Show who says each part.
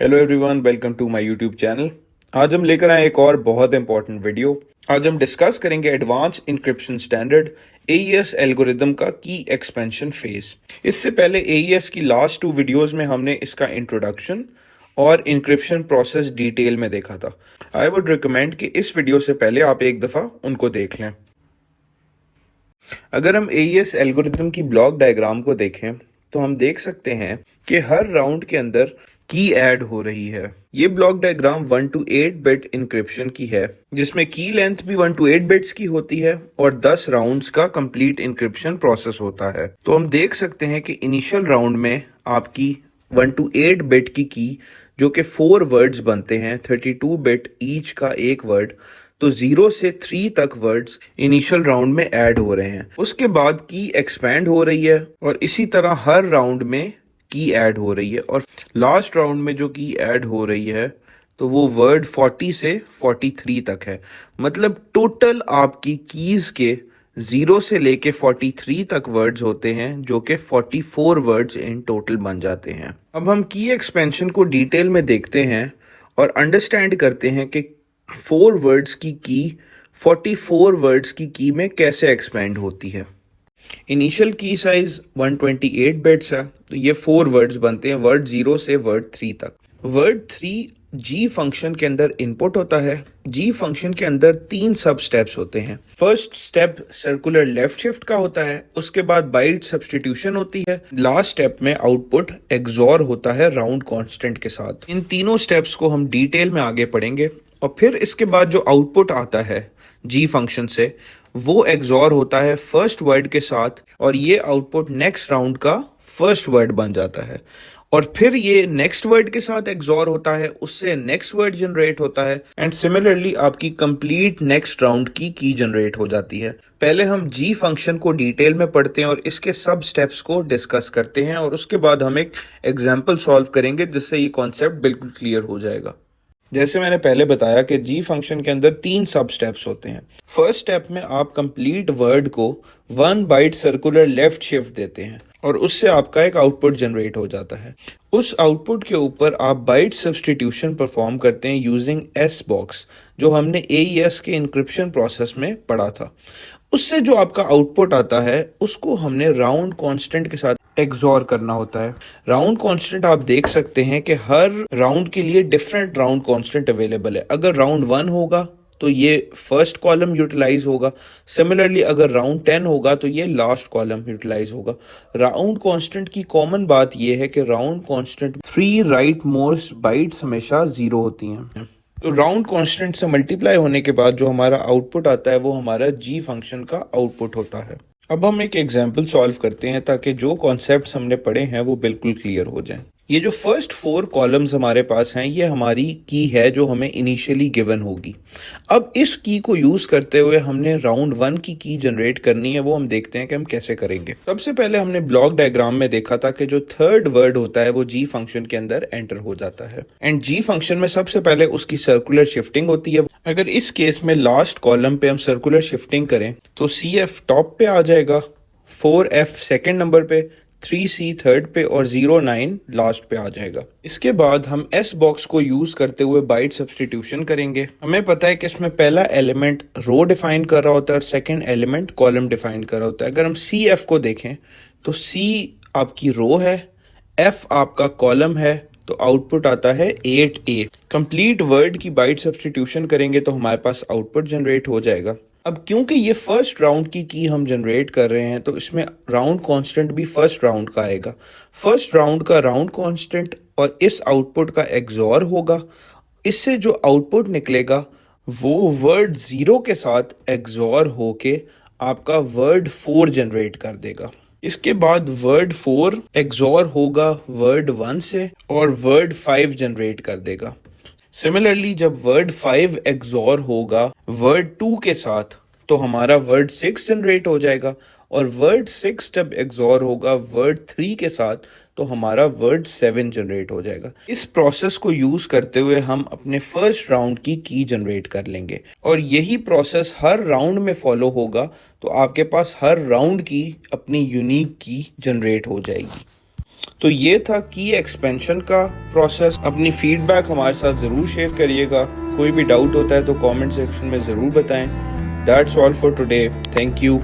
Speaker 1: Hello everyone, welcome to my YouTube channel. आज हम लेकर आए एक और बहुत इंपॉर्टेंट वीडियो। आज हम डिस्कस करेंगे advance encryption standard AES algorithm का की एक्सपेंशन फेज। इससे पहले AES की लास्ट 2 वीडियोस में हमने इसका इंट्रोडक्शन और इंक्रिप्शन प्रोसेस डिटेल में देखा था। आई वुड रिकमेंड कि इस वीडियो से पहले आप एक दफ़ा उनको देख लें। अगर हम AES एल्गोरिदम की ब्लॉक डायग्राम को देखें तो हम देख सकते हैं कि हर राउंड के अंदर की ऐड हो रही है। ये block diagram 1 to 8 bit encryption की है, जिसमें की लेंथ भी 1 to 8 बिट्स की होती है और 10 राउंड्स का कंप्लीट इंक्रिप्शन प्रोसेस होता है। तो हम देख सकते हैं कि इनिशियल राउंड में आपकी 1 to 8 बिट की जो कि 4 वर्ड्स बनते हैं, 32 बिट ईच का एक वर्ड, तो 0 से 3 तक वर्ड्स इनिशियल राउंड में ऐड हो रहे हैं। उसके बाद की एक्सपैंड हो रही है और इसी तरह हर राउंड में की ऐड हो रही है और लास्ट राउंड में जो की ऐड हो रही है तो वो वर्ड 40 से 43 तक है। मतलब टोटल आपकी कीज के 0 से लेके 43 तक वर्ड्स होते हैं, जो कि 44 वर्ड्स इन टोटल बन जाते हैं। अब हम की एक्सपेंशन को डिटेल में देखते हैं और अंडरस्टैंड करते हैं कि 4 वर्ड्स की 44 वर्ड्स की में कैसे एक्सपेंड होती है। इनिशियल की साइज 128 बिट्स है, तो ये 4 वर्ड्स बनते हैं, वर्ड 0 से वर्ड 3 तक। वर्ड 3 जी फंक्शन के अंदर इनपुट होता है। जी फंक्शन के अंदर 3 सब स्टेप्स होते हैं। First step circular left shift का होता है, उसके बाद बाइट सब्स्टिट्यूशन होती है, लास्ट स्टेप में आउटपुट एक्सॉर होता है राउंड कांस्टेंट के साथ। इन तीनों स्टेप्स को हम डिटेल में आगे पढ़ेंगे और फिर इसके बाद जो आउटपुट आता है जी फंक्शन से वो एक्सॉर होता है फर्स्ट वर्ड के साथ और ये आउटपुट नेक्स्ट राउंड का फर्स्ट वर्ड बन जाता है और फिर ये नेक्स्ट वर्ड के साथ एक्सॉर होता है, उससे नेक्स्ट वर्ड जनरेट होता है एंड सिमिलरली आपकी कंप्लीट नेक्स्ट राउंड की जनरेट हो जाती है। पहले हम जी फंक्शन को डिटेल में पढ़ते हैं और इसके सब स्टेप्स को डिस्कस करते हैं और उसके बाद हम एक एग्जाम्पल सॉल्व करेंगे जिससे ये कॉन्सेप्ट बिल्कुल क्लियर हो जाएगा। जैसे मैंने पहले बताया कि जी फंक्शन के अंदर 3 सब स्टेप्स होते हैं। फर्स्ट स्टेप में आप कंप्लीट वर्ड को 1 बाइट सर्कुलर लेफ्ट शिफ्ट देते हैं और उससे आपका एक आउटपुट जनरेट हो जाता है। उस आउटपुट के ऊपर आप बाइट सब्स्टिट्यूशन परफॉर्म करते हैं यूजिंग एस बॉक्स, जो हमने AES के इंक्रिप्शन प्रोसेस में पढ़ा था। उससे जो आपका आउटपुट आता है उसको हमने राउंड कांस्टेंट के साथ एक्सॉर करना होता है। राउंड कांस्टेंट आप देख सकते हैं कि हर राउंड के लिए डिफरेंट राउंड कांस्टेंट अवेलेबल है। अगर राउंड 1 होगा तो ये फर्स्ट कॉलम यूटिलाइज होगा, सिमिलरली अगर राउंड 10 होगा तो ये लास्ट कॉलम यूटिलाइज होगा। राउंड कांस्टेंट की कॉमन बात ये है कि round constant 3 right most bytes हमेशा 0 होती हैं। तो राउंड कांस्टेंट से मल्टीप्लाई होने के बाद जो हमारा आउटपुट आता है वो हमारा जी फंक्शन का आउटपुट होता है। अब हम एक एग्जाम्पल सॉल्व करते हैं ताकि जो कॉन्सेप्ट्स हमने पढ़े हैं वो बिल्कुल क्लियर हो जाएं। ये जो फर्स्ट 4 कॉलम्स हमारे पास हैं ये हमारी की है जो हमें इनिशियली गिवन होगी। अब इस की को यूज करते हुए हमने राउंड 1 की जनरेट करनी है, वो हम देखते हैं कि हम कैसे करेंगे। सबसे पहले हमने ब्लॉक डायग्राम में देखा था कि जो थर्ड वर्ड होता है वो जी फंक्शन के अंदर एंटर हो जाता है एंड जी फंक्शन में सबसे पहले उसकी सर्कुलर शिफ्टिंग होती है। अगर इस केस में लास्ट कॉलम पे हम सर्कुलर शिफ्टिंग करें तो CF टॉप पे आ जाएगा, 4F सेकेंड नंबर पे, 3C थर्ड पे और 09 लास्ट पे आ जाएगा। इसके बाद हम S बॉक्स को यूज करते हुए बाइट सब्स्टिट्यूशन करेंगे। हमें पता है कि इसमें पहला एलिमेंट रो डिफाइन कर रहा होता है और सेकंड एलिमेंट कॉलम डिफाइन कर रहा होता है। अगर हम CF को देखें तो C आपकी रो है, F आपका कॉलम है, तो आउटपुट आता है 8A। कंप्लीट वर्ड की बाइट सब्स्टिट्यूशन करेंगे तो हमारे पास आउटपुट जनरेट हो जाएगा। अब क्योंकि ये फर्स्ट राउंड की हम जनरेट कर रहे हैं तो इसमें राउंड कांस्टेंट भी फर्स्ट राउंड का आएगा। फर्स्ट राउंड का राउंड कांस्टेंट और इस आउटपुट का एक्सॉर होगा। इससे जो आउटपुट निकलेगा वो वर्ड 0 के साथ एक्सॉर होके आपका वर्ड 4 जनरेट कर देगा। इसके बाद वर्ड 4 एक्सॉर होगा वर्ड 1 से और वर्ड 5 जनरेट कर देगा। सिमिलरली जब वर्ड 5 एक्सॉर होगा वर्ड 2 के साथ तो हमारा वर्ड 6 जनरेट हो जाएगा और वर्ड 6 जब एक्सॉर होगा वर्ड 3 के साथ तो हमारा वर्ड 7 जनरेट हो जाएगा। इस प्रोसेस को यूज करते हुए हम अपने फर्स्ट राउंड की जनरेट कर लेंगे और यही प्रोसेस हर राउंड में फॉलो होगा, तो आपके पास हर राउंड की अपनी यूनिक की जनरेट हो जाएगी। तो ये था की एक्सपेंशन का प्रोसेस। अपनी फीडबैक हमारे साथ ज़रूर शेयर करिएगा। कोई भी डाउट होता है तो कमेंट सेक्शन में ज़रूर बताएं। That's all for today. Thank you.